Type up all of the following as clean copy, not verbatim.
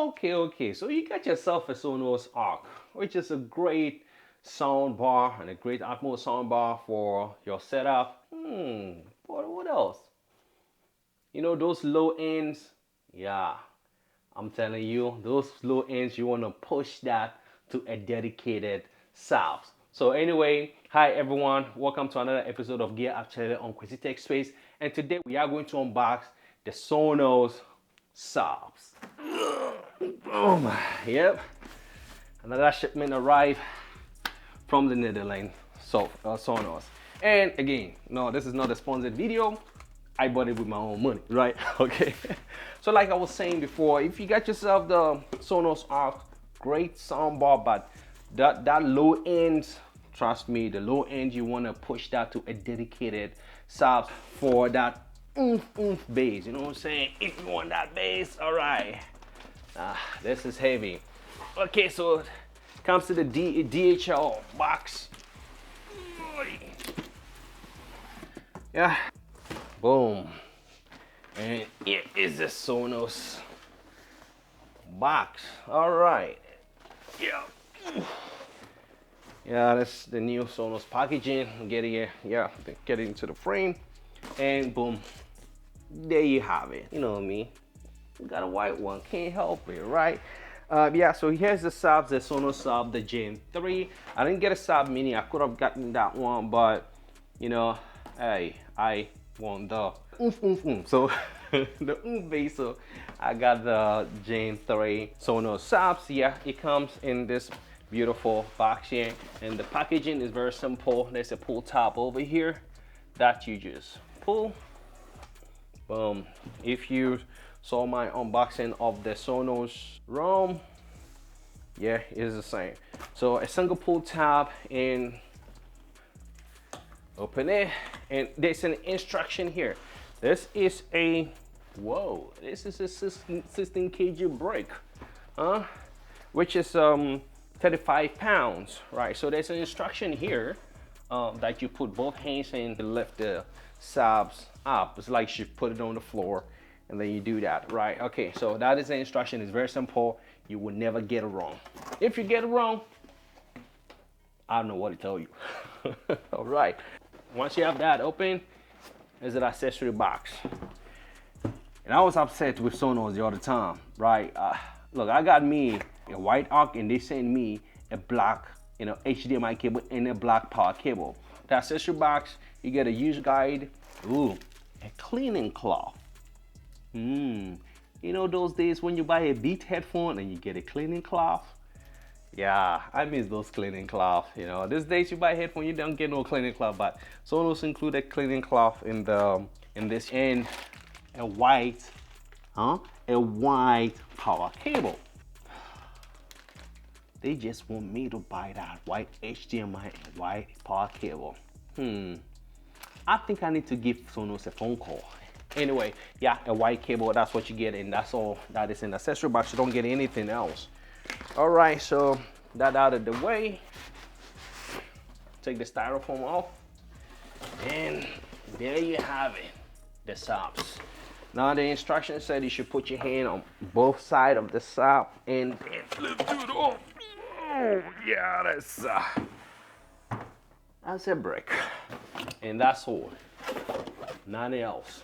Okay. So you got yourself a Sonos Arc, which is a great sound bar and a great Atmos sound bar for your setup. What else? You know those low ends? Yeah, I'm telling you, those low ends, you want to push that to a dedicated subs. So anyway, hi everyone, welcome to another episode of Gear Up Chale on Crazy Tech Space. And today we are going to unbox the Sonos Subs. Boom. Yep. Another shipment arrived from the Netherlands, Sonos. And again, no, this is not a sponsored video. I bought it with my own money, right? Okay. So like I was saying before, if you got yourself the Sonos Arc, great soundbar, but that low end, trust me, the low end, you want to push that to a dedicated subs for that bass. You know what I'm saying? If you want that bass, all right. This is heavy. Okay, so it comes to the DHL box. Yeah. Boom. And it is the Sonos box. All right. Yeah. Yeah, that's the new Sonos packaging. Getting it, yeah, get it into the frame. And boom. There you have it. You know me. Got a white one. Can't help it, right? Yeah, so here's the subs, the Sonos Sub, the Gen 3. I didn't get a Sub Mini. I could have gotten that one, but you know, hey, I want the So the bass, so I got the Gen 3 Sonos Subs. Yeah, it comes in this beautiful box here, and the packaging is very simple. There's a pull tab over here that you just pull. Boom. If you saw my unboxing of the Sonos ROM, yeah, it's the same. So a single pull tab, and open it, and there's an instruction here. This is a, whoa, this is a 16 kg brick, which is 35 pounds, right? So there's an instruction here that you put both hands in to lift the subs up. It's like you put it on the floor and then you do that, right? Okay, so that is the instruction. It's very simple. You will never get it wrong. If you get it wrong, I don't know what to tell you. All right. Once you have that open, there's an accessory box. And I was upset with Sonos the other time, right? Look, I got me a white Arc, and they sent me a black, HDMI cable and a black power cable. The accessory box, you get a use guide, ooh, a cleaning cloth. You know those days when you buy a Beat headphone and you get a cleaning cloth? Yeah, I miss those cleaning cloth. You know, these days you buy a headphone, you don't get no cleaning cloth, but Sonos included cleaning cloth in this, and a white power cable. They just want me to buy that white HDMI and white power cable. I think I need to give Sonos a phone call. Anyway, yeah, a white cable, that's what you get, and that's all that is in the accessory box. You don't get anything else. All right, so that out of the way, take the styrofoam off, and there you have it, the subs. Now the instructions said you should put your hand on both sides of the sub and then flip it off. Oh yeah, that's a brick, and that's all, nothing else.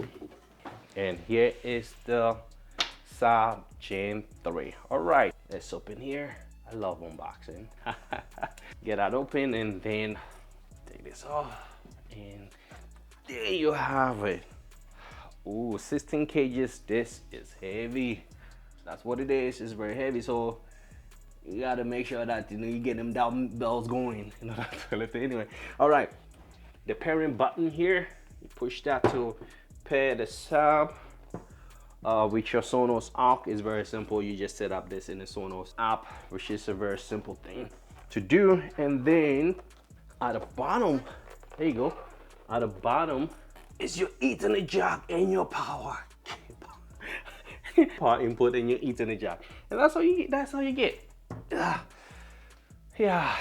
And here is the Sub Gen 3. All right, let's open here. I love unboxing. Get that open, and then take this off, and there you have it. Ooh, 16 kgs. This is heavy. That's what it is. It's very heavy, so you gotta make sure that you get them dumbbells going. To lift it anyway. All right, the pairing button here. You push that to pair the sub with your Sonos Arc. Is very simple. You just set up this in the Sonos app, which is a very simple thing to do. And then at the bottom, there you go. At the bottom is your Ethernet jack and your power cable. Power input and your Ethernet jack, and that's all you get. That's all you get. Yeah.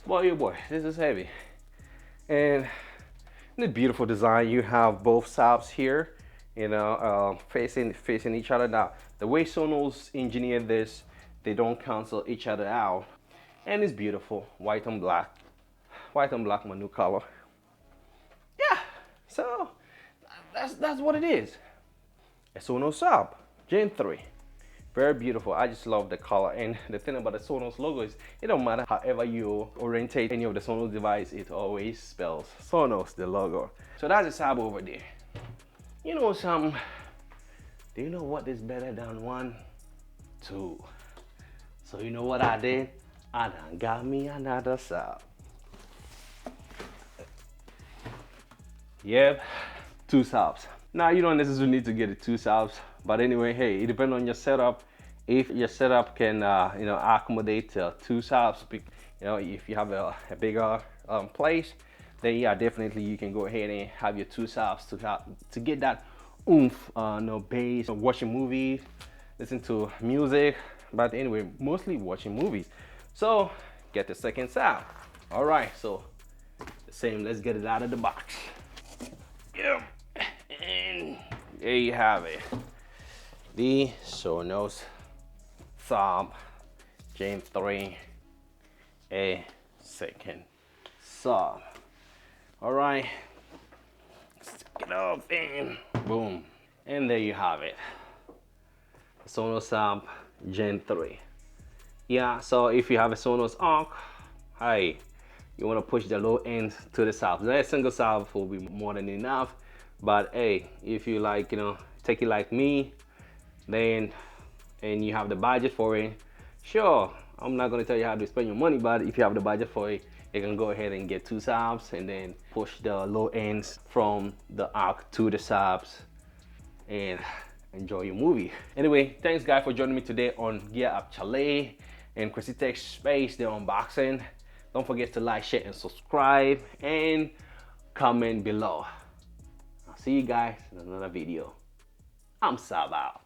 Boy, oh boy, this is heavy. And the beautiful design, you have both subs here, facing each other. Now The way Sonos engineered this, they don't cancel each other out. And it's beautiful, white and black. White and black, my new color. Yeah, so that's what it is. A Sonos Sub Gen 3. Very beautiful. I just love the color. And the thing about the Sonos logo is it don't matter however you orientate any of the Sonos device, it always spells Sonos, the logo. So that's the Sub over there. You know do you know what is better than 1, 2? So you know what I did? I done got me another Sub. Yep, 2 Subs. Now you don't necessarily need to get the 2 Subs, but anyway, hey, it depends on your setup. If your setup can accommodate 2 Subs, if you have a bigger place, then yeah, definitely you can go ahead and have your 2 Subs to get that oomph, bass, watching movies, listen to music, but anyway, mostly watching movies. So get the second Sub. All right, so the same. Let's get it out of the box. Yeah. And there you have it, the Sonos Sub Gen 3, a second Sub. All right, stick it up and boom, and there you have it, the Sonos Sub Gen 3. Yeah, so if you have a Sonos Arc, hey, you want to push the low end to the Sub. A single Sub will be more than enough. But hey, if you like, take it like me, then, and you have the budget for it, sure, I'm not gonna tell you how to spend your money, but if you have the budget for it, you can go ahead and get 2 Subs and then push the low ends from the Arc to the Subs and enjoy your movie. Anyway, thanks guys for joining me today on Gear Up Chale and Crazy Tech Space, the unboxing. Don't forget to like, share, and subscribe, and comment below. See you guys in another video. I'm Sub out.